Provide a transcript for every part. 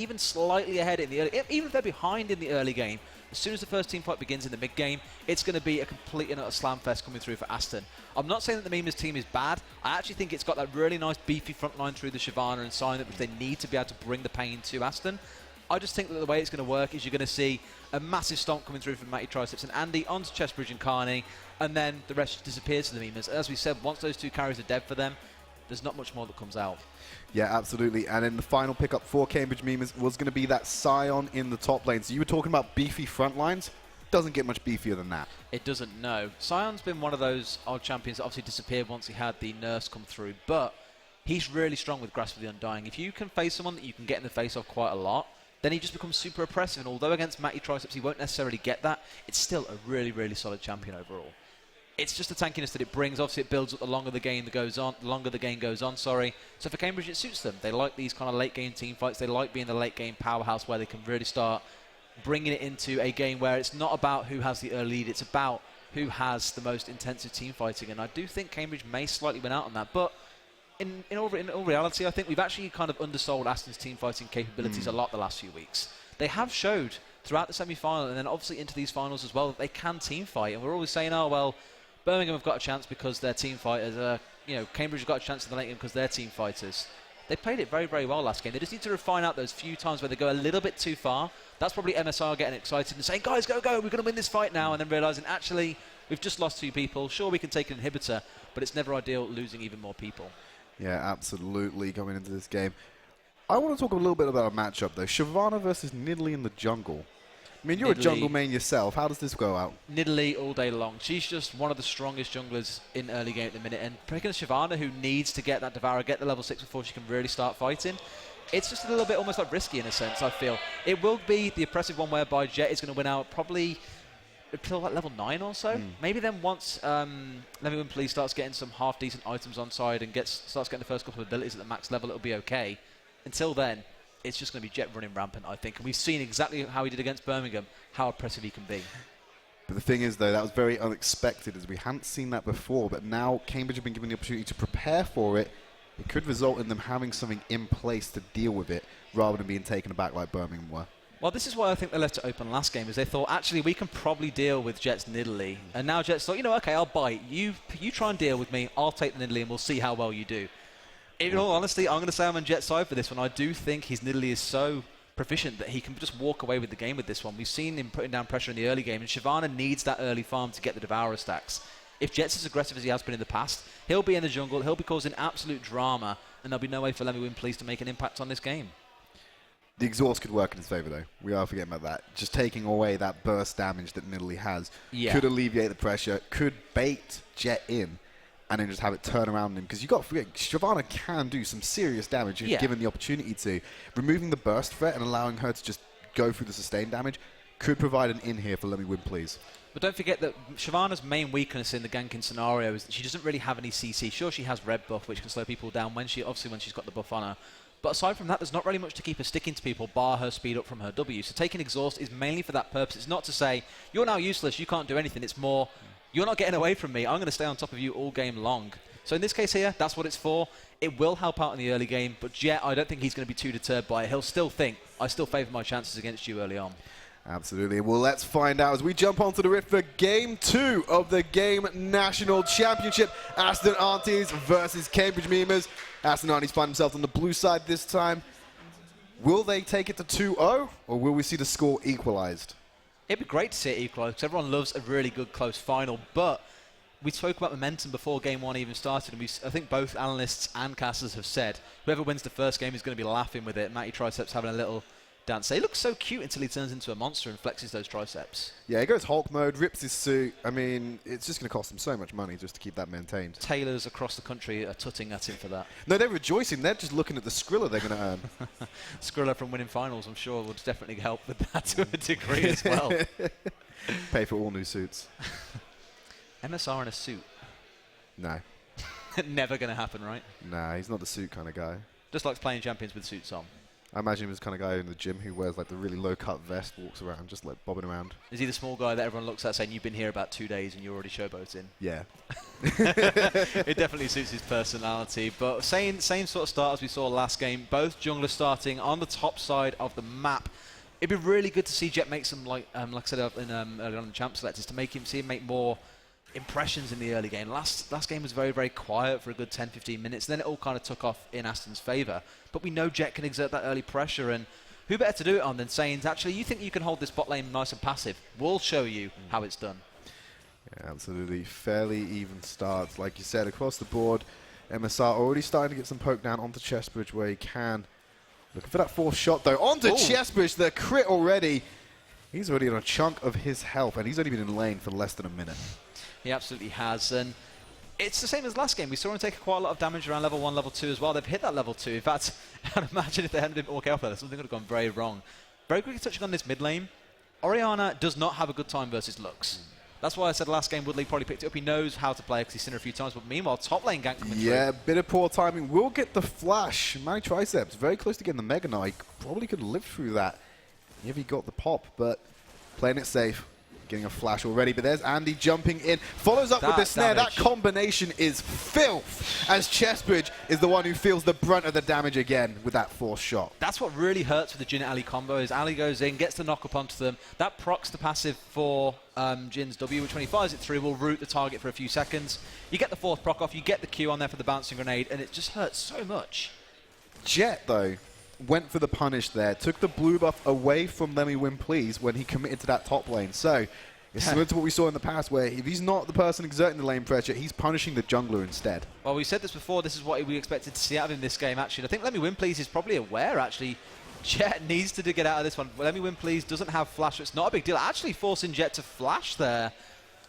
even slightly ahead in the early, even if they're behind in the early game, as soon as the first team fight begins in the mid game, it's going to be a complete and utter slam fest coming through for Aston. I'm not saying that the Mima's team is bad. I actually think it's got that really nice beefy front line through the Shyvana and Sign, which they need to be able to bring the pain to Aston. I just think that the way it's going to work is you're going to see a massive stomp coming through from Matty Triceps and Andy onto Chestbridge and Carney, and then the rest disappears to the Mimas. As we said, once those two carries are dead for them, there's not much more that comes out. Yeah, absolutely. And then the final pickup for Cambridge Mimas was going to be that Scion in the top lane. So you were talking about beefy front lines. Doesn't get much beefier than that. It doesn't, no. Scion's been one of those odd champions that obviously disappeared once he had the nurse come through, but he's really strong with Grasp of the Undying. If you can face someone that you can get in the face of quite a lot, then he just becomes super oppressive. And although against Matty Triceps he won't necessarily get that, it's still a really, really solid champion overall. It's just the tankiness that it brings. Obviously, it builds up the longer the game goes on. So for Cambridge, it suits them. They like these kind of late game team fights. They like being the late game powerhouse where they can really start bringing it into a game where it's not about who has the early lead. It's about who has the most intensive team fighting. And I do think Cambridge may slightly win out on that. But in all reality, I think we've actually kind of undersold Aston's team fighting capabilities a lot the last few weeks. They have showed throughout the semi-final and then obviously into these finals as well that they can team fight. And we're always saying, oh, well, Birmingham have got a chance because they're team fighters. Cambridge have got a chance in the late game because they're team fighters. They played it very, very well last game. They just need to refine out those few times where they go a little bit too far. That's probably MSR getting excited and saying, guys, go, we're going to win this fight now. And then realising, actually, we've just lost 2 people. Sure, we can take an inhibitor, but it's never ideal losing even more people. Yeah, absolutely, going into this game. I want to talk a little bit about a matchup, though. Shyvana versus Nidalee in the jungle. I mean, you're a jungle main yourself. How does this go out? Nidalee all day long. She's just one of the strongest junglers in early game at the minute. And picking Shyvana, who needs to get that Devourer, get the level 6 before she can really start fighting, it's just a little bit almost like risky in a sense, I feel. It will be the oppressive one whereby Jet is going to win out probably until like level 9 or so. Maybe then once Let Me Win Please starts getting some half-decent items on side and starts getting the first couple of abilities at the max level, it'll be okay. Until then, it's just going to be Jet running rampant, I think. And we've seen exactly how he did against Birmingham, how oppressive he can be. But the thing is, though, that was very unexpected, as we hadn't seen that before. But now Cambridge have been given the opportunity to prepare for it. It could result in them having something in place to deal with it, rather than being taken aback like Birmingham were. Well, this is why I think they left it open last game, is they thought, actually, we can probably deal with Jet's Nidalee. And now Jet's thought, okay, I'll bite. You try and deal with me, I'll take the Nidalee, and we'll see how well you do. In all honesty, I'm going to say I'm on Jet's side for this one. I do think his Nidalee is so proficient that he can just walk away with the game with this one. We've seen him putting down pressure in the early game, and Shyvana needs that early farm to get the Devourer stacks. If Jet's as aggressive as he has been in the past, he'll be in the jungle, he'll be causing absolute drama, and there'll be no way for Let Me Win Please to make an impact on this game. The exhaust could work in his favour, though. We are forgetting about that. Just taking away that burst damage that Nidalee has could alleviate the pressure, could bait Jet in, and then just have it turn around him. Because you've got to forget, Shyvana can do some serious damage if given the opportunity to. Removing the burst threat and allowing her to just go through the sustained damage could provide an in here for Let Me Win Please. But don't forget that Shyvana's main weakness in the ganking scenario is that she doesn't really have any CC. Sure, she has red buff, which can slow people down when she's got the buff on her. But aside from that, there's not really much to keep her sticking to people, bar her speed up from her W. So taking exhaust is mainly for that purpose. It's not to say, you're now useless, you can't do anything. It's more, you're not getting away from me. I'm going to stay on top of you all game long. So in this case here, that's what it's for. It will help out in the early game, but Jet, I don't think he's going to be too deterred by it. He'll still think, I still favour my chances against you early on. Absolutely. Well, let's find out as we jump onto the rift for Game 2 of the Game National Championship. Aston Aunties versus Cambridge Mimas. Aston Aunties find themselves on the blue side this time. Will they take it to 2-0, or will we see the score equalised? It'd be great to see it equalised, because everyone loves a really good close final, but we spoke about momentum before Game 1 even started, and I think both analysts and casters have said whoever wins the first game is going to be laughing with it. Matty Triceps having a little dance. He looks so cute until he turns into a monster and flexes those triceps. Yeah, he goes Hulk mode, rips his suit. I mean, it's just going to cost him so much money just to keep that maintained. Tailors across the country are tutting at him for that. No, they're rejoicing. They're just looking at the Skrilla they're going to earn. Skrilla from winning finals, I'm sure, would definitely help with that to a degree as well. Pay for all new suits. MSR in a suit. No. Never going to happen, right? Nah, he's not the suit kind of guy. Just likes playing champions with suits on. I imagine he was the kind of guy in the gym who wears like the really low-cut vest, walks around just like bobbing around. Is he the small guy that everyone looks at saying, you've been here about 2 days and you're already showboating? Yeah. It definitely suits his personality. But same sort of start as we saw last game. Both junglers starting on the top side of the map. It'd be really good to see Jet make some, like I said earlier on the Champ Selectors, to see him make more impressions in the early game. Last game was very, very quiet for a good 10-15 minutes. Then it all kind of took off in Aston's favour. But we know Jet can exert that early pressure, and who better to do it on than Sainz? Actually, you think you can hold this bot lane nice and passive? We'll show you how it's done. Yeah, absolutely. Fairly even starts. Like you said, across the board, MSR already starting to get some poke down onto Chestbridge where he can. Looking for that fourth shot, though. Onto Chestbridge, the crit already. He's already on a chunk of his health, and he's only been in lane for less than a minute. He absolutely has, and it's the same as last game. We saw him take quite a lot of damage around level 1, level 2 as well. They've hit that level 2. In fact, I'd imagine if they hadn't been more careful there, something would have gone very wrong. Very quickly touching on this mid lane, Orianna does not have a good time versus Lux. That's why I said last game Wood League probably picked it up. He knows how to play because he's seen her a few times, but meanwhile, top lane gank coming through. Yeah, bit of poor timing. Will get the flash. My triceps, very close to getting the Mega Knight. Probably could have lived through that if he got the pop, but playing it safe. Getting a flash already, but there's Andy jumping in. Follows up with the snare. Damage. That combination is filth, as Chestbridge is the one who feels the brunt of the damage again with that fourth shot. That's what really hurts with the Jhin Ali combo, is Ali goes in, gets the knock up onto them. That procs the passive for Jin's W, which when he fires it through will root the target for a few seconds. You get the fourth proc off, you get the Q on there for the bouncing grenade, and it just hurts so much. Jet, though, went for the punish there, took the blue buff away from Let Me Win Please when he committed to that top lane. So it's similar to what we saw in the past, where if he's not the person exerting the lane pressure, he's punishing the jungler instead. Well, we said this before, this is what we expected to see out of him this game, actually. I think Let Me Win Please is probably aware, actually. Jet needs to get out of this one. Let Me Win Please doesn't have flash, so it's not a big deal. Actually forcing Jet to flash there.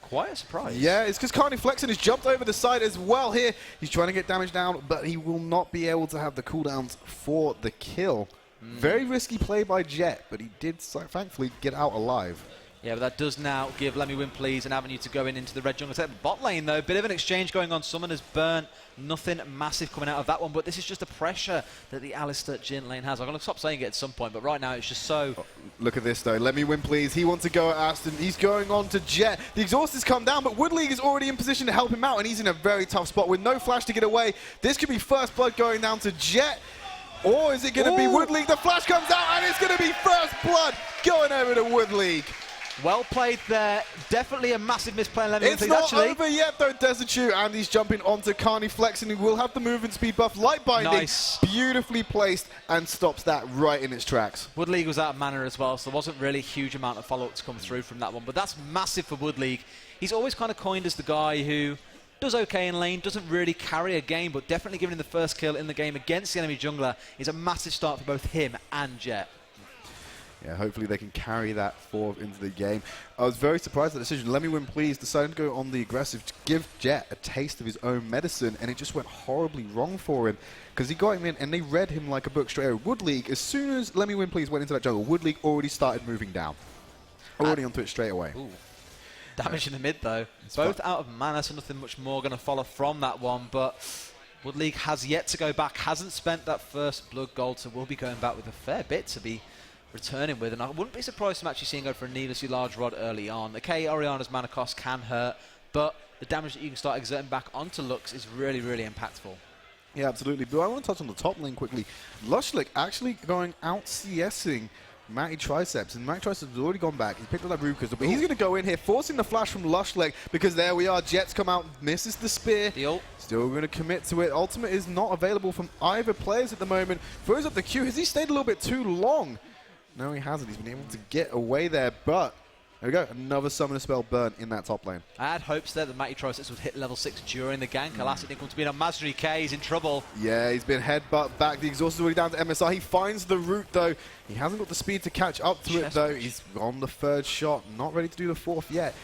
Quite a surprise. Yeah, it's because Carney Flexen has jumped over the side as well here. He's trying to get damage down, but he will not be able to have the cooldowns for the kill. Very risky play by Jet, but he did thankfully get out alive. Yeah, but that does now give Let Me Win Please an avenue to go into the red jungle set. Bot lane, though, bit of an exchange going on. Someone has burnt. Nothing massive coming out of that one, but this is just the pressure that the Alistair Jhin lane has. I'm going to stop saying it at some point, but right now it's just so... Oh, look at this, though. Let Me Win Please. He wants to go at Aston. He's going on to Jet. The exhaust has come down, but Wood League is already in position to help him out, and he's in a very tough spot with no flash to get away. This could be first blood going down to Jet. Or is it going to be Wood League? The flash comes out, and it's going to be first blood going over to Wood League. Well played there. Definitely a massive misplay. It's not over yet, though, Desertu. And he's jumping onto Carney Flex, and he will have the movement speed buff. Light Binding, nice. Beautifully placed, and stops that right in its tracks. Wood League was out of mana as well, so there wasn't really a huge amount of follow-up to come through from that one. But that's massive for Wood League. He's always kind of coined as the guy who does okay in lane, doesn't really carry a game, but definitely giving him the first kill in the game against the enemy jungler is a massive start for both him and Jet. Yeah, hopefully they can carry that forward into the game. I was very surprised at the decision. Let Me Win Please decided to go on the aggressive to give Jet a taste of his own medicine, and it just went horribly wrong for him because he got him in and they read him like a book straight away. Wood League, as soon as Let Me Win Please went into that jungle, Wood League already started moving down. Already onto it straight away. Ooh. Damage in the mid, though. Both out of mana, so nothing much more going to follow from that one, but Wood League has yet to go back, hasn't spent that first blood gold, so we'll be going back with a fair bit to be returning with, and I wouldn't be surprised to actually seeing go for a needlessly large rod early on. Okay, Orianna's mana cost can hurt, but the damage that you can start exerting back onto Lux is really, really impactful. Yeah, absolutely. But I want to touch on the top lane quickly. Lushlick actually going out CSing Matty Triceps, and Matty Triceps has already gone back. He picked up that Rukas, but he's going to go in here, forcing the flash from Lushlick, because there we are. Jets come out, misses the spear. The ult. Still going to commit to it. Ultimate is not available from either players at the moment. Throws up the Q. Has he stayed a little bit too long? No, he hasn't. He's been able to get away there, but there we go. Another Summoner Spell burn in that top lane. I had hopes there that Matty Triceps would hit level 6 during the gank. Alas, it didn't come to be on Masri K. He's in trouble. Yeah, he's been headbutt back. The exhaust is already down to MSR. He finds the root, though. He hasn't got the speed to catch up to it, though. He's on the third shot. Not ready to do the fourth yet.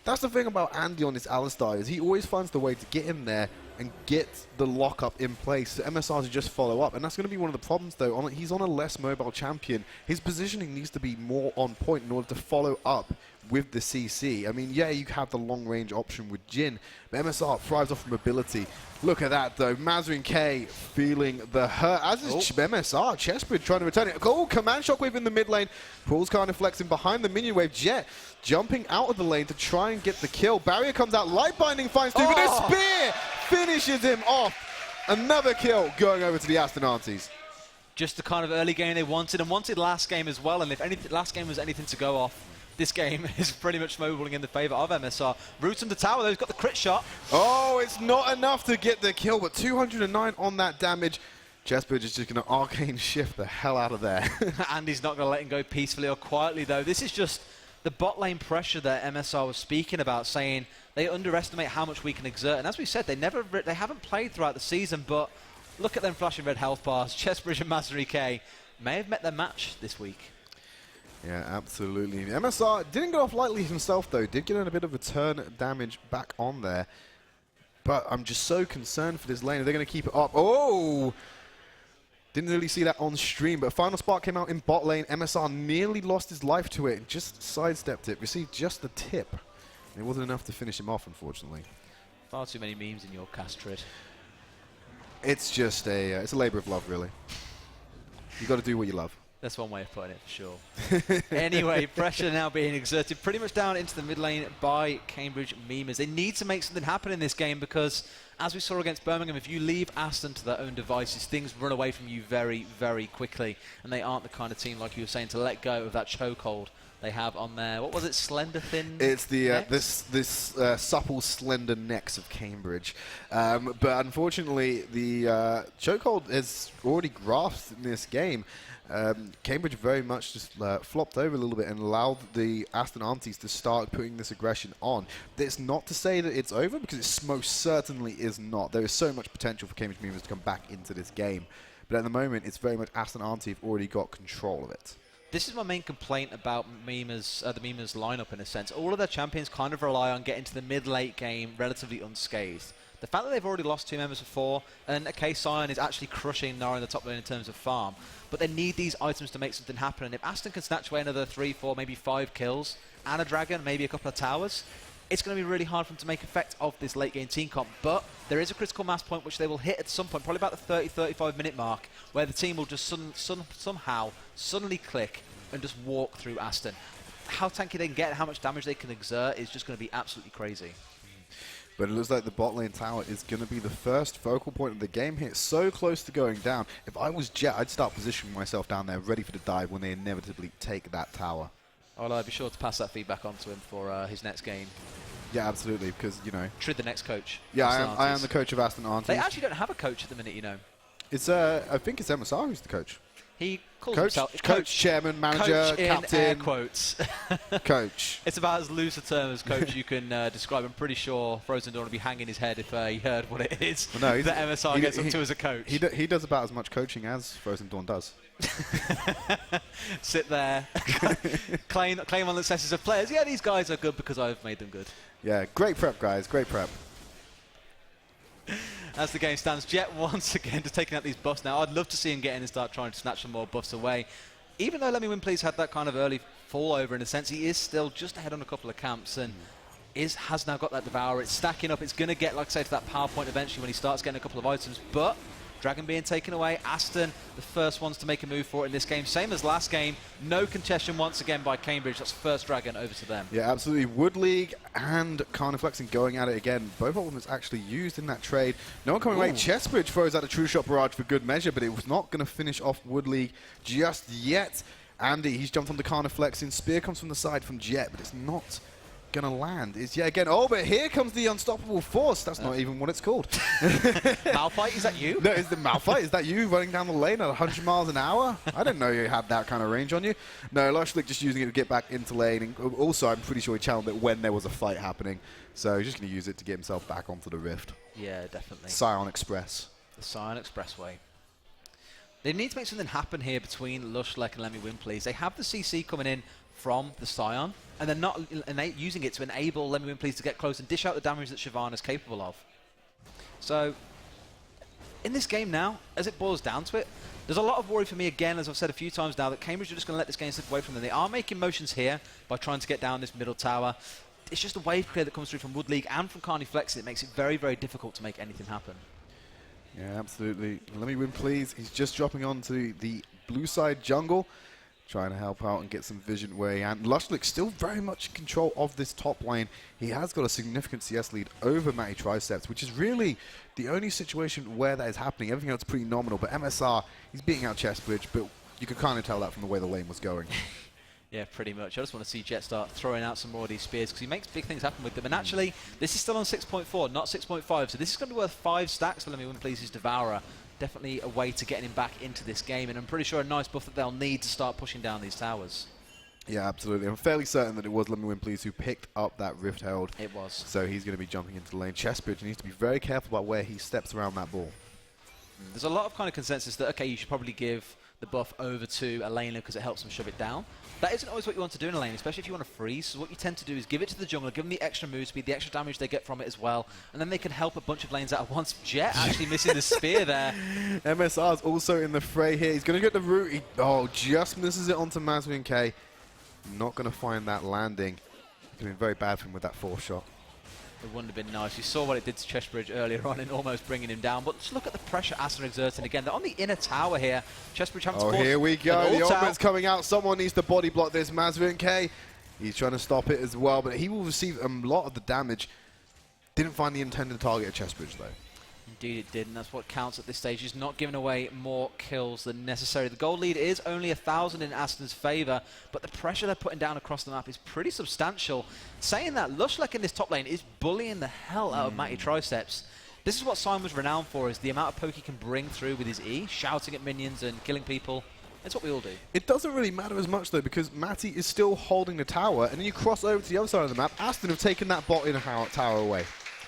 That's the thing about Andy on this Alistar, is he always finds the way to get in there and get the lockup in place. So MSR to just follow up. And that's going to be one of the problems, though. He's on a less mobile champion. His positioning needs to be more on point in order to follow up with the CC. I mean, yeah, you have the long-range option with Jhin, but MSR thrives off mobility. Look at that, though. Mazrin K feeling the hurt, as is MSR. Chessbridge trying to return it. Oh, command shockwave in the mid lane. Paul's kind of flexing behind the minion wave. Jet jumping out of the lane to try and get the kill. Barrier comes out. Light Binding finds Duke, and a spear finishes him off. Another kill going over to the Aston Aunties. Just the kind of early game they wanted, and wanted last game as well. And if anything, last game was anything to go off, this game is pretty much snowballing in the favour of MSR. Roots on the tower, though, he's got the crit shot. Oh, it's not enough to get the kill, but 209 on that damage. Chessbridge is just going to arcane shift the hell out of there. And he's not going to let him go peacefully or quietly, though. This is just the bot lane pressure that MSR was speaking about, saying they underestimate how much we can exert. And as we said, they haven't played throughout the season, but look at them flashing red health bars. Chessbridge and Mazrin K may have met their match this week. Yeah, absolutely. MSR didn't go off lightly himself, though. Did get in a bit of return damage back on there. But I'm just so concerned for this lane. Are they going to keep it up? Oh! Didn't really see that on stream, but Final Spark came out in bot lane. MSR nearly lost his life to it and just sidestepped it. Received just the tip. It wasn't enough to finish him off, unfortunately. Far too many memes in your cast, Trid. It's just it's a labor of love, really. You got to do what you love. That's one way of putting it, for sure. Anyway, pressure now being exerted pretty much down into the mid lane by Cambridge Memers. They need to make something happen in this game because, as we saw against Birmingham, if you leave Aston to their own devices, things run away from you very, very quickly. And they aren't the kind of team, like you were saying, to let go of that chokehold they have on their, what was it, slender thin? It's the this supple slender necks of Cambridge, but unfortunately the chokehold has already grasped in this game. Cambridge very much just flopped over a little bit and allowed the Aston Aunties to start putting this aggression on. It's not to say that it's over, because it most certainly is not. There is so much potential for Cambridge Memers to come back into this game, but at the moment it's very much Aston Auntie have already got control of it. This is my main complaint about Memers, the Memers lineup in a sense. All of their champions kind of rely on getting to the mid-late game relatively unscathed. The fact that they've already lost 2 members before, and okay, Sion is actually crushing Nara in the top lane in terms of farm, but they need these items to make something happen. And if Aston can snatch away another 3, 4, maybe 5 kills, and a dragon, maybe a couple of towers, it's going to be really hard for them to make effect of this late game team comp. But there is a critical mass point which they will hit at some point, probably about the 30-35 minute mark, where the team will just somehow suddenly click and just walk through Aston. How tanky they can get, how much damage they can exert is just going to be absolutely crazy. But it looks like the bot lane tower is going to be the first focal point of the game here. So close to going down. If I was Jet, I'd start positioning myself down there ready for the dive when they inevitably take that tower. I'll be sure to pass that feedback on to him for his next game. Yeah, absolutely, because, you know... Trid, the next coach. Yeah, I am the coach of Aston Aunties. They actually don't have a coach at the minute, you know. It's I think it's MSR who's the coach. He calls coach, himself... Coach, chairman, manager, coach captain... in air quotes. Coach. It's about as loose a term as coach you can describe. I'm pretty sure Frozen Dawn would be hanging his head if he heard what it is that MSR gets up to as a coach. He does about as much coaching as Frozen Dawn does. Sit there, claim on the successes of players. Yeah, these guys are good because I've made them good. Yeah, great prep, guys. Great prep. As the game stands, Jet once again just taking out these buffs now. I'd love to see him get in and start trying to snatch some more buffs away. Even though Let Me Win Please had that kind of early fall over in a sense, he is still just ahead on a couple of camps and has now got that Devourer. It's stacking up. It's going to get, like I say, to that power point eventually when he starts getting a couple of items. But Dragon being taken away. Aston, the first ones to make a move for it in this game. Same as last game. No congestion once again by Cambridge. That's first Dragon over to them. Yeah, absolutely. Wood League and Carniflexing going at it again. Both of them is actually used in that trade. No one coming away. Chessbridge throws out a True Shot Barrage for good measure, but it was not going to finish off Wood League just yet. Andy, he's jumped onto Carniflexing. Spear comes from the side from Jet, but it's not gonna land. Is yet again. Oh, but here comes the Unstoppable Force. That's not even what it's called. Malphite, is that you? No, is the Malphite? Is that you running down the lane at 100 miles an hour? I didn't know you had that kind of range on you. No, Lushlick just using it to get back into lane. And also, I'm pretty sure he channeled it when there was a fight happening. So he's just going to use it to get himself back onto the Rift. Yeah, definitely. Scion Express. The Scion Expressway. They need to make something happen here between Lushlick and Let Me Win Please. They have the CC coming in from the Scion, and they're not using it to enable Let Me Win Please to get close and dish out the damage that Shyvana is capable of. So, in this game now, as it boils down to it, there's a lot of worry for me again, as I've said a few times now, that Cambridge are just going to let this game slip away from them. They are making motions here by trying to get down this middle tower. It's just a wave clear that comes through from Wood League and from Carney Flex. It makes it very, very difficult to make anything happen. Yeah, absolutely. Let me win, please. He's just dropping onto the blue side jungle, trying to help out and get some vision where he can. Lushlick still very much in control of this top lane. He has got a significant CS lead over Matty Triceps, which is really the only situation where that is happening. Everything else is pretty nominal, but MSR, he's beating out Chestbridge, but you could kind of tell that from the way the lane was going. Yeah, pretty much. I just want to see Jet start throwing out some more of these spears because he makes big things happen with them. And actually, this is still on 6.4, not 6.5, so this is going to be worth 5 stacks for Let Me Win Please's Devourer. Definitely a way to getting him back into this game, and I'm pretty sure a nice buff that they'll need to start pushing down these towers. Yeah, absolutely. I'm fairly certain that it was Let Me Win Please who picked up that Rift Herald. It was. So he's going to be jumping into the lane. Chestbridge needs to be very careful about where he steps around that ball. There's a lot of kind of consensus that, okay, you should probably give the buff over to a laner because it helps them shove it down. That isn't always what you want to do in a lane, especially if you want to freeze. So what you tend to do is give it to the jungler, give them the extra move speed, the extra damage they get from it as well, and then they can help a bunch of lanes out at once. Jet actually missing the spear there. MSR's also in the fray here. He's going to get the root. Just misses it onto Mazwin K. Not going to find that landing. It's going to be very bad for him with that 4th shot. It wouldn't have been nice. You saw what it did to Chestbridge earlier on in almost bringing him down. But just look at the pressure Aston exerting again. They're on the inner tower here. Chestbridge having to force. Here we go. The ultimate's coming out. Someone needs to body block this. Mazwin K. He's trying to stop it as well, but he will receive a lot of the damage. Didn't find the intended target at Chestbridge, though. Indeed it did, and that's what counts at this stage. He's not giving away more kills than necessary. The gold lead is only 1,000 in Aston's favour, but the pressure they're putting down across the map is pretty substantial. Saying that, Lushlick in this top lane is bullying the hell out of Matty Triceps. This is what Simon was renowned for, is the amount of poke he can bring through with his E, shouting at minions and killing people. That's what we all do. It doesn't really matter as much, though, because Matty is still holding the tower, and then you cross over to the other side of the map. Aston have taken that bot in tower away.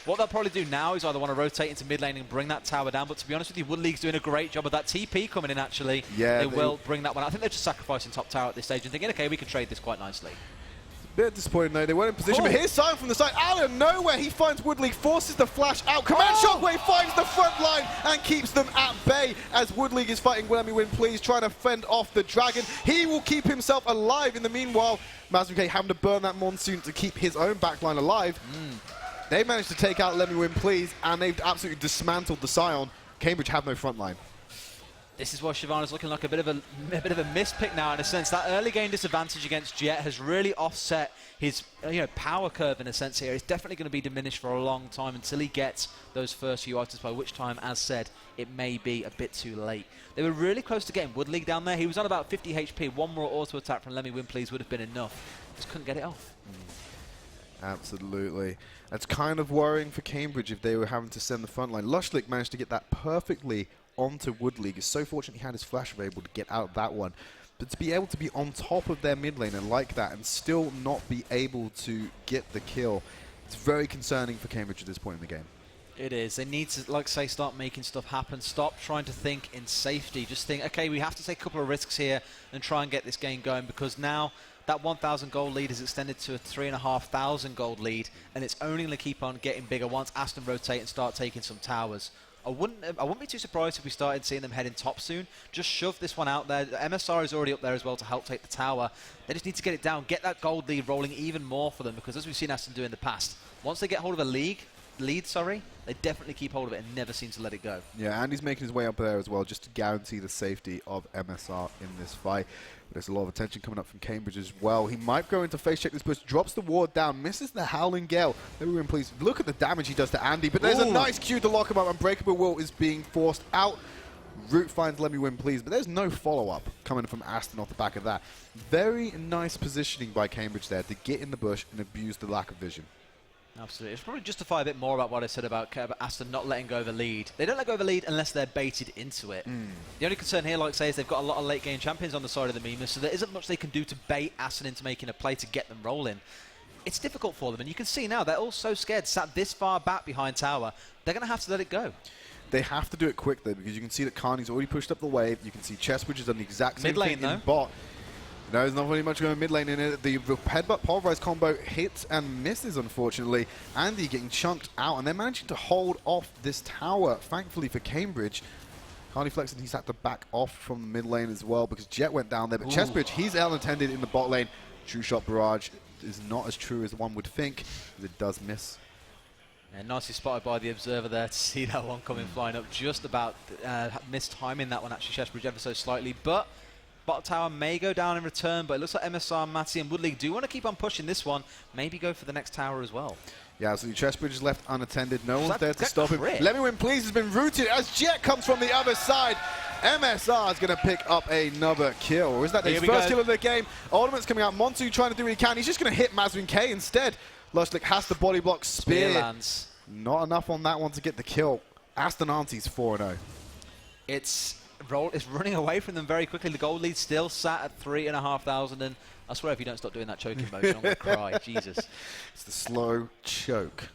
What they'll probably do now is either want to rotate into mid lane and bring that tower down, but to be honest with you, Wood League's doing a great job of that TP coming in, actually. Yeah, they will bring that one. I think they're just sacrificing top tower at this stage and thinking, okay, we can trade this quite nicely. A bit disappointing, though. They weren't in position, but here's Simon from the side. Out of nowhere, he finds Wood League, forces the flash out. Command Shockwave finds the front line and keeps them at bay as Wood League is fighting Let Me Win Please, trying to fend off the dragon. He will keep himself alive in the meanwhile. Mazwin K having to burn that Monsoon to keep his own backline alive. They managed to take out Let Me Win Please, and they've absolutely dismantled the Scion. Cambridge have no front line. This is why Shyvana's looking like a bit of a mispick now, in a sense. That early game disadvantage against Jet has really offset his power curve in a sense here. It's definitely going to be diminished for a long time until he gets those first few items, by which time, as said, it may be a bit too late. They were really close to getting Wood League down there. He was on about 50 HP. One more auto attack from Let Me Win Please would have been enough. Just couldn't get it off. Absolutely. That's kind of worrying for Cambridge if they were having to send the front line. Lushlick managed to get that perfectly onto Wood League. He's so fortunate he had his flash available to get out of that one. But to be able to be on top of their mid laner like that and still not be able to get the kill, it's very concerning for Cambridge at this point in the game. It is. They need to, like say, start making stuff happen. Stop trying to think in safety. Just think, okay, we have to take a couple of risks here and try and get this game going, because now that 1,000 gold lead is extended to a 3,500 gold lead, and it's only going to keep on getting bigger once Aston rotate and start taking some towers. I wouldn't be too surprised if we started seeing them heading top soon. Just shove this one out there. The MSR is already up there as well to help take the tower. They just need to get it down, get that gold lead rolling even more for them, because as we've seen Aston do in the past, once they get hold of a lead, they definitely keep hold of it and never seem to let it go. Yeah, Andy's making his way up there as well, just to guarantee the safety of MSR in this fight. But there's a lot of attention coming up from Cambridge as well. He might go into face check this push, drops the ward down, misses the Howling Gale. Let me win, please. Look at the damage he does to Andy, but there's a nice Q to lock him up. Unbreakable Will is being forced out. Root finds Let Me Win Please, but there's no follow-up coming from Aston off the back of that. Very nice positioning by Cambridge there to get in the bush and abuse the lack of vision. Absolutely. It's probably justify a bit more about what I said about Aston not letting go of a lead. They don't let go of a lead unless they're baited into it. The only concern here, like I say, is they've got a lot of late game champions on the side of the Mimas, so there isn't much they can do to bait Aston into making a play to get them rolling. It's difficult for them, and you can see now they're all so scared, sat this far back behind tower. They're going to have to let it go. They have to do it quick, though, because you can see that Carney's already pushed up the wave. You can see Chestbridge has done the exact same thing in bot. No, there's not really much going mid lane in it. The headbutt pulverize combo hits and misses, unfortunately. Andy getting chunked out, and they're managing to hold off this tower, thankfully for Cambridge. Carniflex, and he's had to back off from the mid lane as well because Jet went down there. But Chessbridge, he's unattended in the bot lane. True shot barrage is not as true as one would think, as it does miss. And nicely spotted by the observer there to see that one coming flying up. Just about missed timing that one, actually, Chessbridge ever so slightly. But bot tower may go down in return, but it looks like MSR, Matty, and Woodley do want to keep on pushing this one. Maybe go for the next tower as well. Yeah, so Chessbridge is left unattended. No one's there to stop him. Crit? Let Me Win Please has been rooted as Jet comes from the other side. MSR is going to pick up another kill. Or is that his first kill of the game? Ultimate's coming out. Montu trying to do what he can. He's just going to hit Mazwin K instead. Lushlik has the body block. Spear lands. Not enough on that one to get the kill. Aston Aunties 4-0. It's running away from them very quickly. The gold lead still sat at 3,500, and I swear if you don't stop doing that choking motion, I'm going to cry. Jesus. It's the slow choke.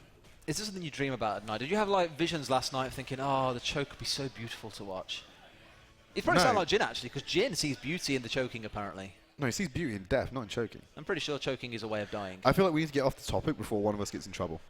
Is this something you dream about at night? Did you have like visions last night thinking, oh, the choke would be so beautiful to watch? It probably sounds like Jin, actually, because Jin sees beauty in the choking, apparently. No, he sees beauty in death, not in choking. I'm pretty sure choking is a way of dying. I feel like we need to get off the topic before one of us gets in trouble.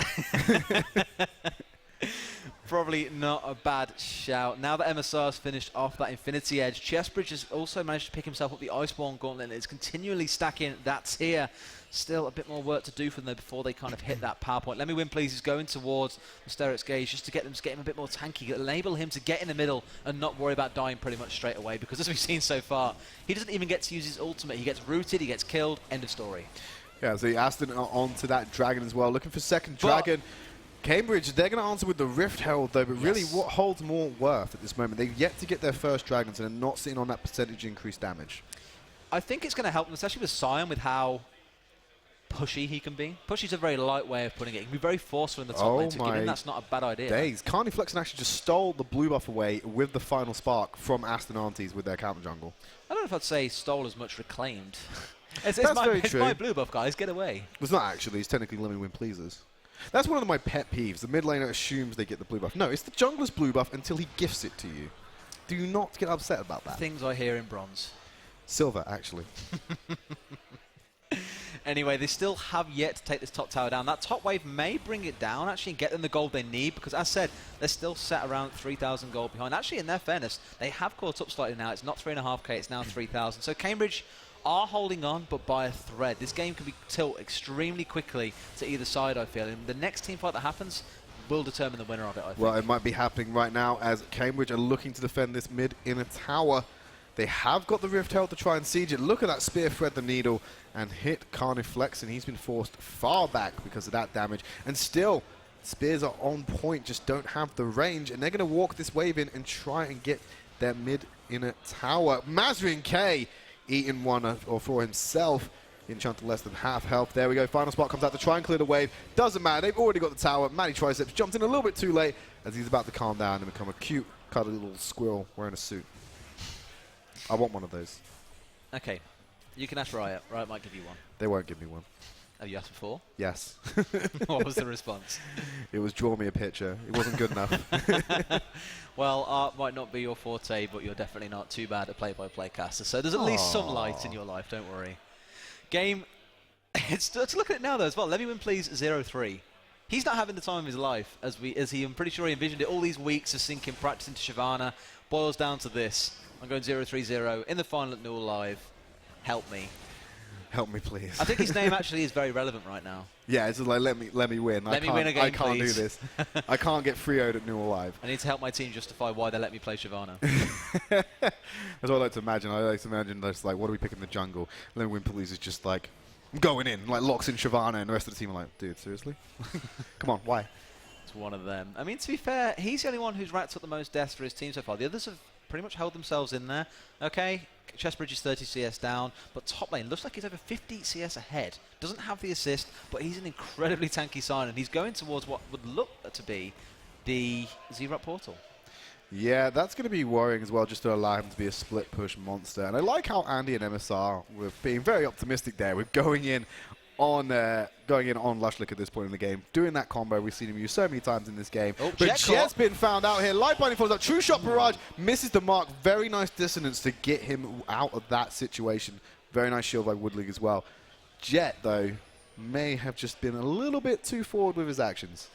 Probably not a bad shout. Now that MSR's finished off that Infinity Edge, Chessbridge has also managed to pick himself up the Iceborne Gauntlet, and it's continually stacking that tier. Still a bit more work to do for them before they kind of hit that power point. Let Me Win Please is going towards Mysteric's Gaze just to get him a bit more tanky, enable him to get in the middle and not worry about dying pretty much straight away, because as we've seen so far, he doesn't even get to use his ultimate. He gets rooted, he gets killed, end of story. Yeah, so Aston onto that dragon as well, looking for second dragon. Cambridge, they're going to answer with the Rift Herald, though, but really what holds more worth at this moment? They've yet to get their first dragons and are not sitting on that percentage increased damage. I think it's going to help them, especially with Sion, with how pushy he can be. Pushy's a very light way of putting it. He can be very forceful in the top lane, so given that's not a bad idea. Days. Carniflex actually just stole the blue buff away with the final spark from Aston Aunties with their counter jungle. I don't know if I'd say stole as much reclaimed. That's very true. It's my blue buff, guys. Get away. It's not actually. It's technically Let Me Win Pleases. That's one of my pet peeves. The mid laner assumes they get the blue buff. No, it's the jungler's blue buff until he gifts it to you. Do not get upset about that. Things I hear in bronze. Silver, actually. Anyway, they still have yet to take this top tower down. That top wave may bring it down, actually, and get them the gold they need, because, as said, they're still set around 3,000 gold behind. Actually, in their fairness, they have caught up slightly now. It's not 3.5k, it's now 3,000. So Cambridge are holding on, but by a thread. This game can be tilt extremely quickly to either side, I feel. And the next team fight that happens will determine the winner of it, I think. Well, it might be happening right now as Cambridge are looking to defend this mid in a tower. They have got the Rift Herald to try and siege it. Look at that spear thread the needle and hit Carniflex, and he's been forced far back because of that damage. And still, spears are on point, just don't have the range, and they're going to walk this wave in and try and get their mid in a tower. Mazwin K eating one for himself. Enchanted less than half health. There we go. Final spot comes out to try and clear the wave. Doesn't matter. They've already got the tower. Matty Triceps jumped in a little bit too late as he's about to calm down and become a cute, cuddly little squirrel wearing a suit. I want one of those. Okay. You can ask Riot. Riot might give you one. They won't give me one. Have you asked before? Yes. What was the response? It was draw me a picture. It wasn't good enough. Well, art might not be your forte, but you're definitely not too bad at play-by-play caster. So there's at least some light in your life, don't worry. Game, let's look at it now though as well. Let Me Win Please 0-3. He's not having the time of his life as he, I'm pretty sure he envisioned it all these weeks of sinking, practicing to Shyvana. Boils down to this. I'm going 0-3-0 in the final at NUEL Live. Help me. Help me, please. I think his name actually is very relevant right now. Yeah, it's just like, let me win. Let me win a game, I can't please. do this. I can't get 3-0'd at NUEL Live. I need to help my team justify why they let me play Shyvana. That's what I like to imagine. I like to imagine that's like, what do we pick in the jungle? Let Me Win Please is just like, I'm going in, like locks in Shyvana, and the rest of the team are like, dude, seriously? Come on, why? It's one of them. I mean, to be fair, he's the only one who's racked up the most deaths for his team so far. The others have pretty much held themselves in there. Okay, Chessbridge is 30 CS down, but top lane looks like he's over 50 CS ahead. Doesn't have the assist, but he's an incredibly tanky sign, and he's going towards what would look to be the Z-Rap portal. Yeah, that's going to be worrying as well, just to allow him to be a split push monster. And I like how Andy and MSR were being very optimistic there with going in on Lushlik at this point in the game. Doing that combo, we've seen him use so many times in this game. Oh, but Jet's been found out here. Light Binding follows up. True Shot Barrage misses the mark. Very nice dissonance to get him out of that situation Very nice shield by Woodley as well. Jet, though, may have just been a little bit too forward with his actions.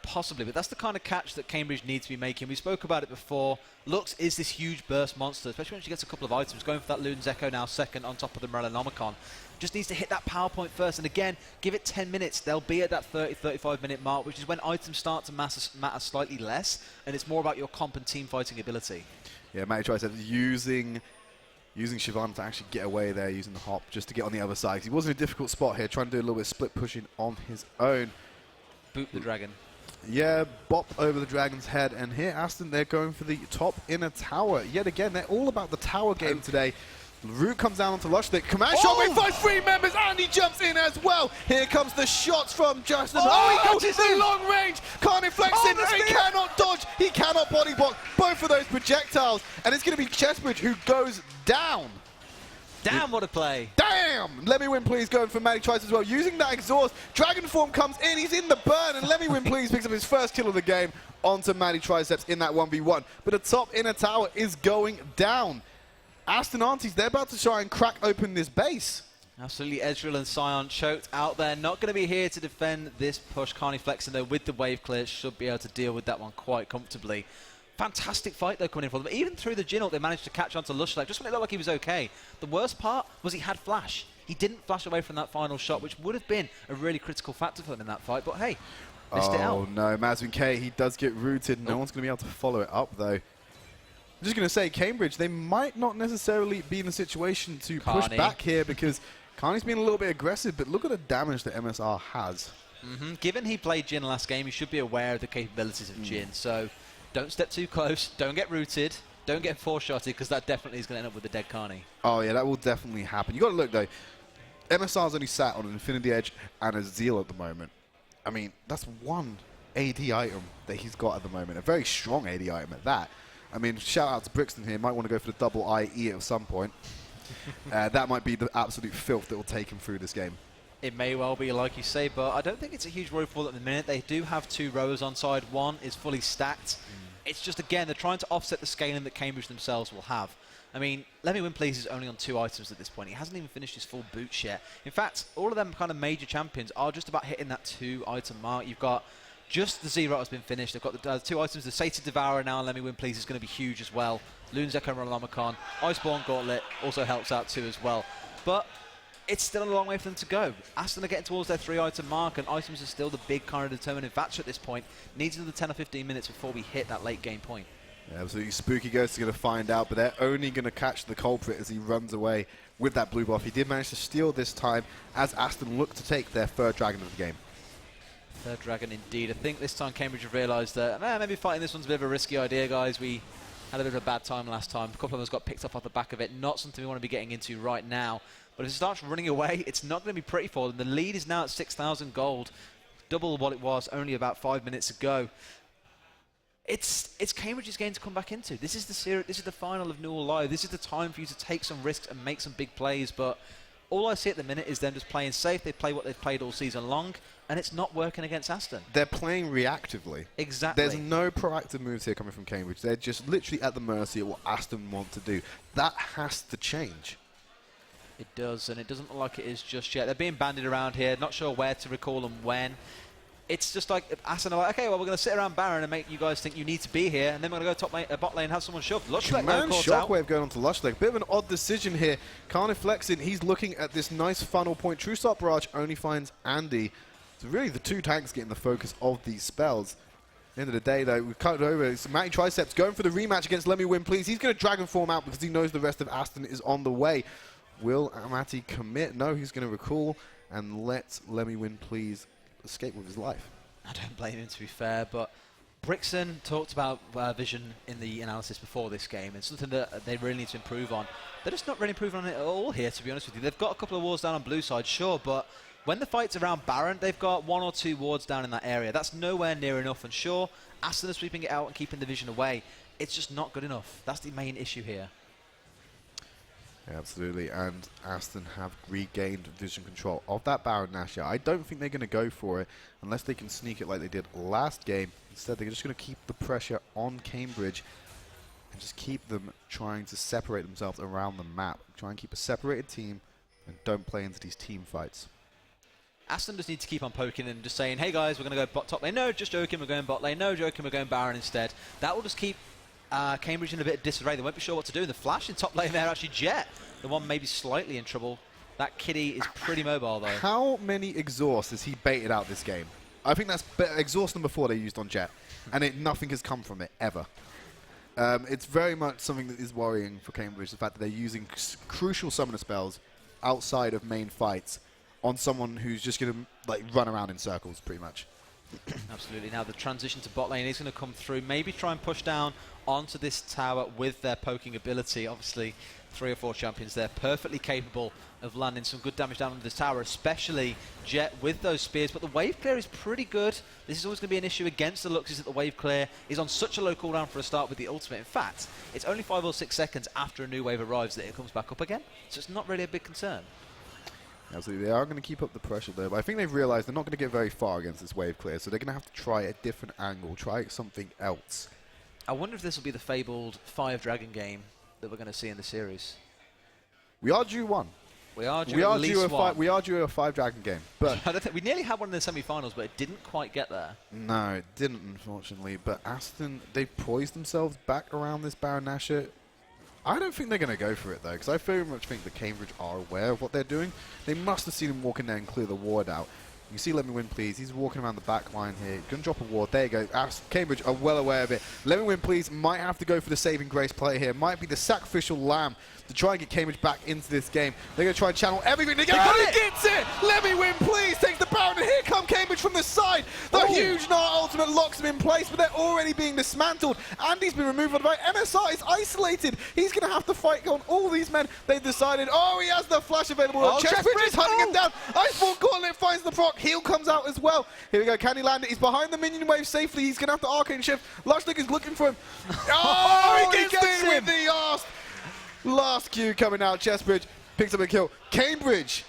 Possibly, but that's the kind of catch that Cambridge needs to be making. We spoke about it before. Lux is this huge burst monster, especially when she gets a couple of items. Going for that Luden's Echo now second on top of the Morellonomicon. Just needs to hit that power point first. And again, give it 10 minutes. They'll be at that 30-35 minute mark, which is when items start to matter slightly less. And it's more about your comp and team fighting ability. Yeah, Matty Triceps using Siobhan to actually get away there, using the hop just to get on the other side. He was in a difficult spot here, trying to do a little bit of split pushing on his own. Boot the dragon. Yeah, bop over the dragon's head. And here, Aston, they're going for the top inner tower. Yet again, they're all about the tower game today. Root comes down onto Lush. Command shot with 5 members, and he jumps in as well. Here comes the shots from Justin. He catches the him. long range. Can't flex in. He cannot dodge. He cannot body block both of those projectiles. And it's going to be Chessbridge who goes down. Damn, what a play. Damn! Let me win, please, going for Matty Trice as well. Using that exhaust, Dragon Form comes in, he's in the burn, and Let me win, please, picks up his first kill of the game onto Matty Triceps in that 1v1. But the top inner tower is going down. Aston Aunties, they're about to try and crack open this base. Absolutely, Ezreal and Sion choked out there. Not going to be here to defend this push. Carney flexing though with the wave clear, should be able to deal with that one quite comfortably. Fantastic fight though coming in for them. Even through the Jin, they managed to catch onto Lushlake just when it looked like he was okay. The worst part was he had flash. He didn't flash away from that final shot, which would have been a really critical factor for them in that fight. But hey, missed it out. Oh no, Mazwin K, he does get rooted. No one's going to be able to follow it up though. I'm just going to say, Cambridge, they might not necessarily be in a situation to push back here because Carney's been a little bit aggressive, but look at the damage that MSR has. Given he played Jin last game, he should be aware of the capabilities of Jin. So don't step too close, don't get rooted, don't get four-shotted, because that definitely is going to end up with the dead Carney. Oh yeah, that will definitely happen. You got to look though, MSR's only sat on an Infinity Edge and a Zeal at the moment. I mean, that's one AD item that he's got at the moment, a very strong AD item at that. I mean, shout out to Brixton here, might want to go for the double IE at some point. That might be the absolute filth that will take him through this game. It may well be, like you say, but I don't think it's a huge worry for them at the minute. They do have 2 rowers on side. One is fully stacked. It's just, again, they're trying to offset the scaling that Cambridge themselves will have. I mean, Let Me Win Please is only on 2 items at this point. He hasn't even finished his full boots yet. In fact, all of them kind of major champions are just about hitting that 2-item mark. You've got just the Zero has been finished. They've got the 2 items. The Sated Devourer now and Let Me Win Please is going to be huge as well. Luden's Echo and Morellonomicon. Iceborne Gauntlet also helps out too as well. But it's still a long way for them to go. Aston are getting towards their 3-item mark, and items are still the big kind of determining factor at this point. Needs another 10 or 15 minutes before we hit that late game point. Yeah, absolutely. Spooky Ghost is going to find out, but they're only going to catch the culprit as he runs away with that blue buff. He did manage to steal this time as Aston look to take their 3rd dragon of the game. 3rd dragon indeed. I think this time Cambridge have realised that maybe fighting this one's a bit of a risky idea, guys. We had a bit of a bad time last time. A couple of us got picked off the back of it. Not something we want to be getting into right now. But if it starts running away, it's not going to be pretty for them. The lead is now at 6,000 gold. Double what it was only about 5 minutes ago. It's Cambridge's game to come back into. This is the final of NUEL Live. This is the time for you to take some risks and make some big plays. But all I see at the minute is them just playing safe. They play what they've played all season long, and it's not working against Aston. They're playing reactively. Exactly. There's no proactive moves here coming from Cambridge. They're just literally at the mercy of what Aston want to do. That has to change. It does, and it doesn't look like it is just yet. They're being bandied around here, not sure where to recall them when. It's just like Aston are like, okay, well, we're going to sit around Baron and make you guys think you need to be here, and then we're going to go top lane, bot lane and have someone shove. Man, Shockwave going on to Lushlake. Bit of an odd decision here. Carnif flexing. He's looking at this nice funnel point. True Stop Barrage only finds Andy. So really the 2 tanks getting the focus of these spells. At the end of the day, though, we've cut it over. It's Matty Triceps going for the rematch against Let Me Win Please. He's going to Dragon Form out because he knows the rest of Aston is on the way. Will Matty commit? No, he's going to recall and let Me Win Please escape with his life. I don't blame him, to be fair, but Brixton talked about vision in the analysis before this game, and something that they really need to improve on. They're just not really improving on it at all here, to be honest with you. They've got a couple of wards down on blue side, sure, but when the fight's around Baron, they've got 1 or 2 wards down in that area. That's nowhere near enough, and sure, Aston are sweeping it out and keeping the vision away. It's just not good enough. That's the main issue here. Yeah, absolutely, and Aston have regained vision control of that Baron Nashia. I don't think they're going to go for it unless they can sneak it like they did last game. Instead, they're just going to keep the pressure on Cambridge and just keep them trying to separate themselves around the map. Try and keep a separated team and don't play into these team fights. Aston just need to keep on poking and just saying, hey guys, we're going to go top lane. No, just joking, we're going bot lane. No, joking, we're going Baron instead. That will just keep Cambridge in a bit of disarray. They won't be sure what to do. The flash in top lane there, actually Jet, the one maybe slightly in trouble. That Kitty is pretty mobile though. How many exhausts has he baited out this game? I think that's exhaust number 4 they used on Jet, and nothing has come from it, ever. It's very much something that is worrying for Cambridge, the fact that they're using crucial summoner spells outside of main fights on someone who's just going to like run around in circles, pretty much. Absolutely. Now the transition to bot lane is going to come through. Maybe try and push down onto this tower with their poking ability. Obviously, 3 or 4 champions there, perfectly capable of landing some good damage down on this tower, especially Jet with those spears. But the wave clear is pretty good. This is always going to be an issue against the Luxes, that the wave clear is on such a low cooldown for a start with the ultimate. In fact, it's only 5 or 6 seconds after a new wave arrives that it comes back up again. So it's not really a big concern. Absolutely, they are going to keep up the pressure there, but I think they've realized they're not going to get very far against this wave clear, so they're going to have to try a different angle, try something else. I wonder if this will be the fabled 5 dragon game that we're going to see in the series. We are due one. We are due at least one. We are due a 5 dragon game, but I don't think we nearly had one in the semi-finals, but it didn't quite get there. No, it didn't, unfortunately. But Aston, they've poised themselves back around this Baron Nashor. I don't think they're going to go for it, though, because I very much think that Cambridge are aware of what they're doing. They must have seen him walk in there and clear the ward out. You can see Let Me Win Please. He's walking around the back line here. Going to drop a ward. There you go. Cambridge are well aware of it. Let Me Win Please might have to go for the saving grace play here. Might be the sacrificial lamb to try and get Cambridge back into this game. They're going to try and channel everything together. He gets it! Let Me Win Please takes the Baron, and here come Cambridge from the side. The huge Gnar ultimate locks him in place, but they're already being dismantled. Andy's been removed on the right. MSR is isolated. He's going to have to fight on all these men. They've decided, he has the flash available. Chessbridge is hunting him down. Iceborne Gauntlet finds the proc. Heal comes out as well. Here we go. Can he land it? He's behind the minion wave safely. He's going to have to arcane shift. Lushlick is looking for him. He gets in with the arse. Last Q coming out. Chessbridge picks up a kill. Cambridge,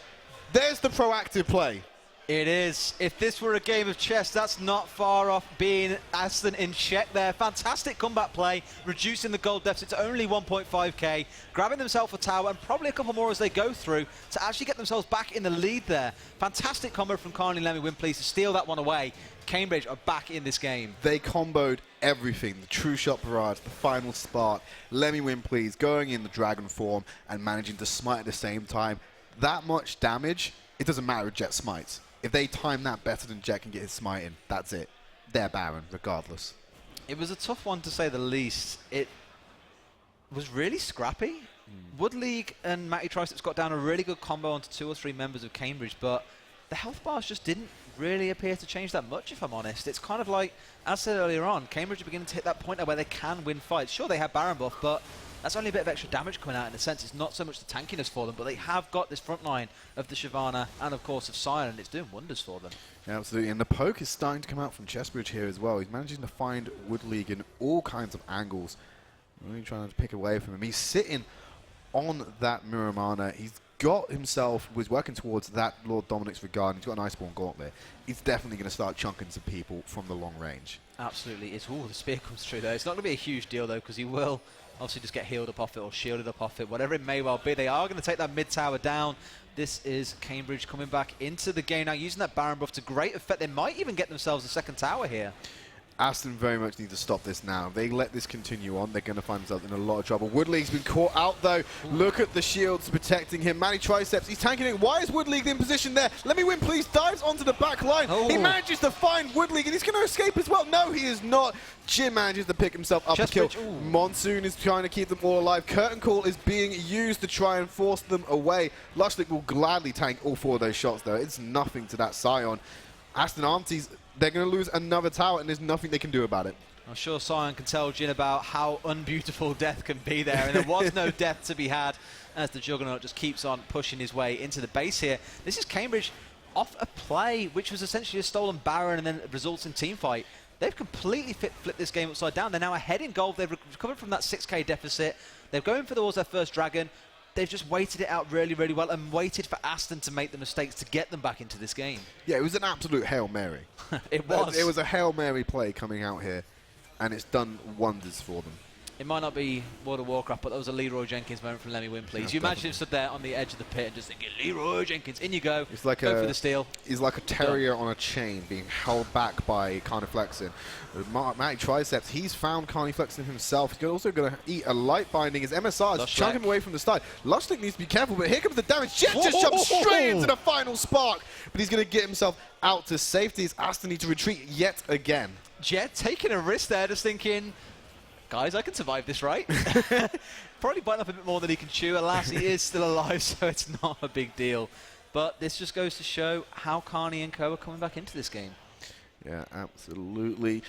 there's the proactive play. It is. If this were a game of chess, that's not far off being Aston in check there. Fantastic comeback play, reducing the gold deficit to only 1.5k, grabbing themselves a tower and probably a couple more as they go through to actually get themselves back in the lead there. Fantastic combo from Carney Let Me Win Please to steal that one away. Cambridge are back in this game. They comboed everything. The True Shot Barrage, the Final Spark, Let Me Win Please, going in the Dragon form and managing to smite at the same time. That much damage, it doesn't matter if Jet smites. If they time that better than Jet can get his smite in, that's it. They're Baron, regardless. It was a tough one to say the least. It was really scrappy. Wood League and Matty Triceps got down a really good combo onto 2 or 3 members of Cambridge, but the health bars just didn't really appear to change that much, if I'm honest. It's kind of like, as I said earlier on, Cambridge are beginning to hit that point now where they can win fights. Sure, they have Baron buff, but that's only a bit of extra damage coming out in a sense. It's not so much the tankiness for them, but they have got this front line of the Shyvana and, of course, of Sion, and it's doing wonders for them. Yeah, absolutely. And the poke is starting to come out from Chessbridge here as well. He's managing to find Wood League in all kinds of angles. Really trying to pick away from him. He's sitting on that Mirror Mana. He's got himself, was working towards that Lord Dominic's regard. He's got an Iceborne Gauntlet. He's definitely going to start chunking some people from the long range. Absolutely. The spear comes through there. It's not going to be a huge deal, though, because he will obviously just get healed up off it or shielded up off it, whatever it may well be. They are going to take that mid tower down. This is Cambridge coming back into the game now, using that Baron buff to great effect. They might even get themselves a second tower here. Aston very much need to stop this now. If they let this continue on, they're going to find themselves in a lot of trouble. Woodleague's been caught out, though. Look at the shields protecting him. Manny Triceps, he's tanking it. Why is Woodleague in position there? Let Me Win Please dives onto the back line. He manages to find Woodleague, and he's going to escape as well. No, he is not. Jim manages to pick himself up a kill. Monsoon is trying to keep them all alive. Curtain Call is being used to try and force them away. Lushlick will gladly tank all 4 of those shots, though. It's nothing to that Sion. Aston Armties, they're going to lose another tower, and there's nothing they can do about it. I'm sure Sion can tell Jin about how unbeautiful death can be there, and there was no death to be had as the Juggernaut just keeps on pushing his way into the base here. This is Cambridge off a play, which was essentially a stolen Baron and then it results in teamfight. They've completely flipped this game upside down. They're now ahead in gold. They've recovered from that 6k deficit. They're going towards their first dragon. They've just waited it out really, really well and waited for Aston to make the mistakes to get them back into this game. Yeah, it was an absolute Hail Mary. It was. It was a Hail Mary play coming out here, and it's done wonders for them. It might not be World of Warcraft, but that was a Leroy Jenkins moment from Let Me Win, please. You imagine him stood there on the edge of the pit and just thinking, Leroy Jenkins, in you go. It's like go for the steal. He's like a terrier on a chain being held back by Carney Flexen. Matty Triceps, he's found Carney Flexen himself. He's also going to eat a light binding as MSR is chunking him away from the start. Lushlick needs to be careful, but here comes the damage. Jet just jumps straight into the final spark, but he's going to get himself out to safety as Aston needs to retreat yet again. Jet taking a risk there, just thinking, guys, I can survive this, right? Probably biting off a bit more than he can chew. Alas, he is still alive, so it's not a big deal. But this just goes to show how Carney and co are coming back into this game. Yeah, absolutely.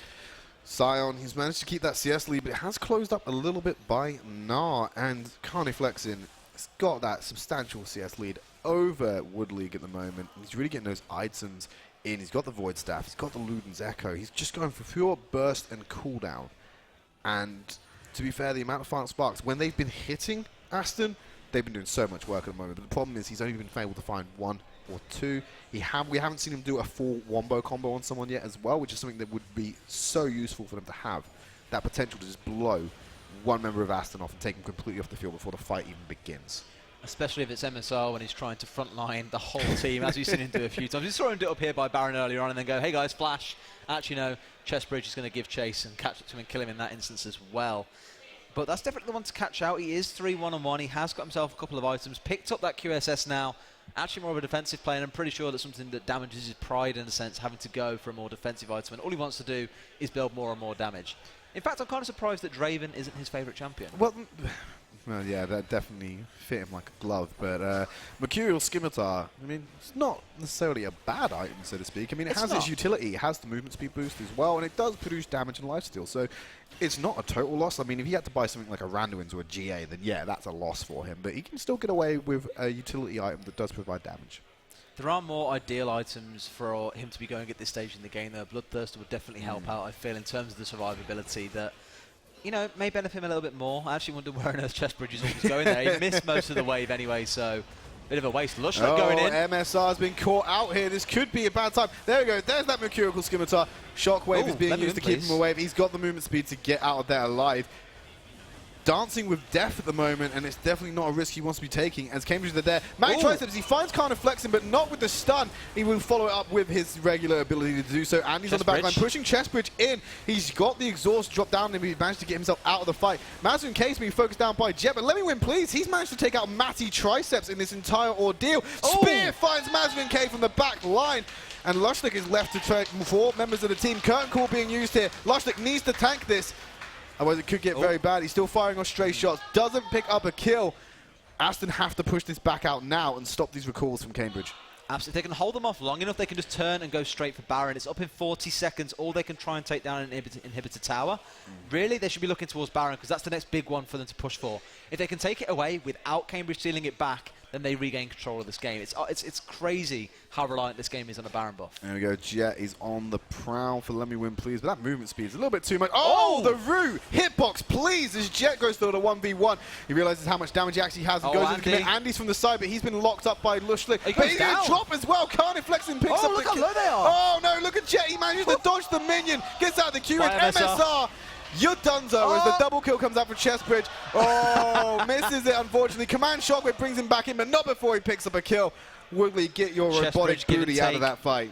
Sion, he's managed to keep that CS lead, but it has closed up a little bit by Gnar. And Carney Flexen has got that substantial CS lead over Wood League at the moment. He's really getting those items in. He's got the Void Staff. He's got the Luden's Echo. He's just going for pure burst and cooldown. And to be fair, the amount of final sparks, when they've been hitting Aston, they've been doing so much work at the moment. But the problem is he's only been able to find 1 or 2. We haven't seen him do a full wombo combo on someone yet as well, which is something that would be so useful for them to have. That potential to just blow one member of Aston off and take him completely off the field before the fight even begins. Especially if it's MSR when he's trying to frontline the whole team, as we've seen him do a few times. We saw him do it up here by Baron earlier on and then go, hey guys, flash. Actually, no, Chestbridge is going to give chase and catch up to him and kill him in that instance as well. But that's definitely the one to catch out. He is 3-1-1. He has got himself a couple of items, picked up that QSS now. Actually more of a defensive player, and I'm pretty sure that's something that damages his pride in a sense, having to go for a more defensive item. And all he wants to do is build more and more damage. In fact, I'm kind of surprised that Draven isn't his favourite champion. Well, yeah, that definitely fit him like a glove. But Mercurial Scimitar, I mean, it's not necessarily a bad item, so to speak. I mean, it has its utility. It has the movement speed boost as well, and it does produce damage and lifesteal. So it's not a total loss. I mean, if he had to buy something like a Randuin's or a GA, then yeah, that's a loss for him. But he can still get away with a utility item that does provide damage. There are more ideal items for him to be going at this stage in the game, though. Bloodthirster would definitely help out, I feel, in terms of the survivability that, you know, may benefit him a little bit more. I actually wonder where on earth Chestbridge is always going there. He missed most of the wave anyway, so bit of a waste. Lushlight going in. MSR's been caught out here. This could be a bad time. There we go. There's that Mercurial Scimitar. Shockwave is being used to keep him away. He's got the movement speed to get out of there alive. Dancing with death at the moment, and it's definitely not a risk he wants to be taking as Cambridge are there. Matty Triceps, he finds Carney Flexen, but not with the stun. He will follow it up with his regular ability to do so. Andy's on the back line, pushing Chestbridge in. He's got the exhaust drop down, and he's managed to get himself out of the fight. Mazin Case being focused down by Jet, but Let Me Win, please. He's managed to take out Matty Triceps in this entire ordeal. Spear finds Mazin K from the back line. And Lushlick is left to track 4 members of the team. Curtain call being used here. Lushlick needs to tank this. Otherwise, it could get very bad. He's still firing on stray shots. Doesn't pick up a kill. Aston have to push this back out now and stop these recalls from Cambridge. Absolutely. If they can hold them off long enough, they can just turn and go straight for Baron. It's up in 40 seconds. Or they can try and take down an inhibitor tower. Really, they should be looking towards Baron because that's the next big one for them to push for. If they can take it away without Cambridge stealing it back, then they regain control of this game. It's crazy how reliant this game is on a Baron buff. There we go. Jet is on the prowl for Let Me Win, please. But that movement speed is a little bit too much. Oh, the root! Hitbox, please, as Jet goes through the 1v1. He realizes how much damage he actually has and goes in to commit. Andy's from the side, but he's been locked up by Lushlick. But he's going to drop as well. Carney Flexen picks up the look how low they are. Oh, no, look at Jet. He manages to dodge the minion. Gets out of the queue. And MSR. You're donezo as the double kill comes out for Chestbridge. Oh, misses it, unfortunately. Command Shockwave brings him back in, but not before he picks up a kill. Woodley, get your robotic booty out of that fight.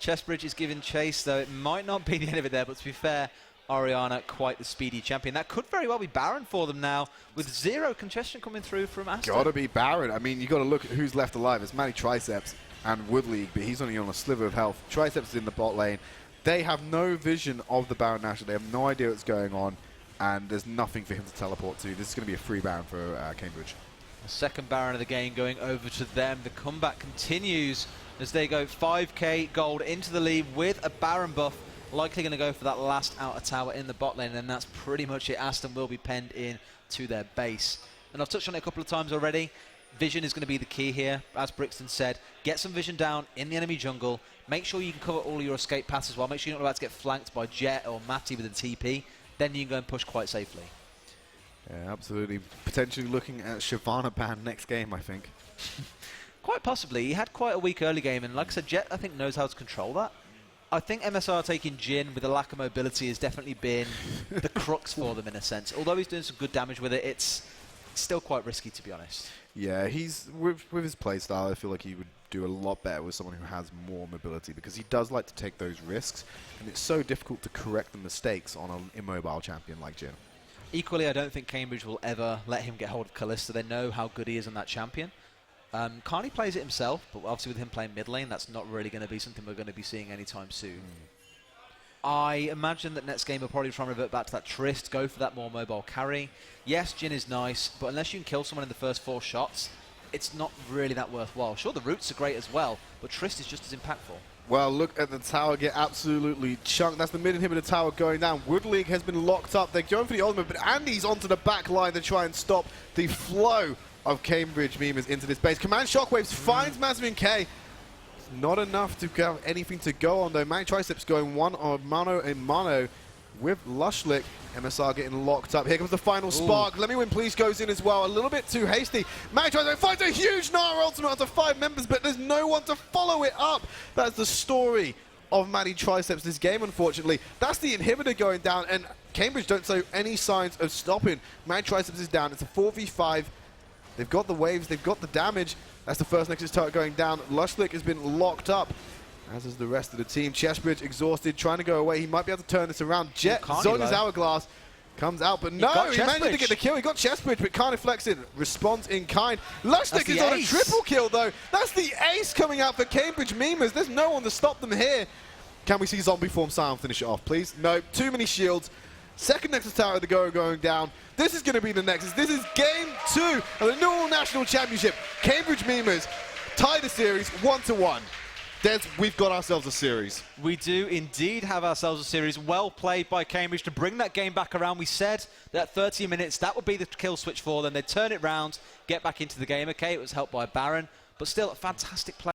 Chestbridge is giving chase, though. It might not be the end of it there, but to be fair, Oriana, quite the speedy champion. That could very well be Baron for them now, with 0 congestion coming through from Aston. Gotta be Baron. I mean, you got to look at who's left alive. It's Matty Triceps and Woodley, but he's only on a sliver of health. Triceps is in the bot lane. They have no vision of the Baron National. They have no idea what's going on, and there's nothing for him to teleport to. This is going to be a free Baron for Cambridge. The second Baron of the game going over to them. The comeback continues as they go 5k gold into the lead with a Baron buff. Likely going to go for that last outer tower in the bot lane, and that's pretty much it. Aston will be penned in to their base. And I've touched on it a couple of times already. Vision is going to be the key here, as Brixton said. Get some vision down in the enemy jungle. Make sure you can cover all your escape paths as well. Make sure you're not about to get flanked by Jet or Matty with a TP. Then you can go and push quite safely. Yeah, absolutely. Potentially looking at Shyvana ban next game, I think. Quite possibly. He had quite a weak early game, and like I said, Jet, I think, knows how to control that. I think MSR taking Jin with a lack of mobility has definitely been the crux for them in a sense. Although he's doing some good damage with it, it's still quite risky, to be honest. Yeah, he's with his playstyle, I feel like he would do a lot better with someone who has more mobility, because he does like to take those risks, and it's so difficult to correct the mistakes on an immobile champion like Jin. Equally, I don't think Cambridge will ever let him get hold of Kalista. They know how good he is on that champion. Carney plays it himself, but obviously with him playing mid lane, that's not really going to be something we're going to be seeing anytime soon. I imagine that next game will probably try and revert back to that Trist, go for that more mobile carry. Yes, Jin is nice, but unless you can kill someone in the first 4 shots, it's not really that worthwhile. Sure, the roots are great as well, but Trist is just as impactful. Well, look at the tower get absolutely chunked. That's the mid inhibitor tower going down. Wood League has been locked up. They're going for the ultimate, but Andy's onto the back line to try and stop the flow of Cambridge Memers into this base. Command Shockwaves finds Mazmin K. Not enough to have anything to go on, though. Mag Triceps going one on mono and mono with Lushlick. MSR getting locked up. Here comes the final spark. Let Me Win Please goes in as well. A little bit too hasty. Mag Triceps finds a huge Nara ultimate onto 5 members, but there's no one to follow it up. That's the story of Matty Triceps this game, unfortunately. That's the inhibitor going down, and Cambridge don't show any signs of stopping. Mag Triceps is down. It's a 4v5. They've got the waves. They've got the damage. That's the first Nexus turret going down. Lushlick has been locked up, as is the rest of the team. Chessbridge exhausted, trying to go away. He might be able to turn this around. Jet, Zonya's Hourglass comes out, but no, he managed to get the kill. He got Chessbridge, but can't flex it. Response in kind. Lushlick is on a triple kill, though. That's the ace coming out for Cambridge Memers. There's no one to stop them here. Can we see Zombie Form Sion finish it off, please? No, too many shields. Second Nexus Tower of the going down. This is going to be the Nexus. This is game 2 of the NUEL National Championship. Cambridge Memers tie the series 1-1. Des, we've got ourselves a series. We do indeed have ourselves a series. Well played by Cambridge to bring that game back around. We said that 30 minutes, that would be the kill switch for them. They'd turn it round, get back into the game. Okay, it was helped by Baron, but still a fantastic play.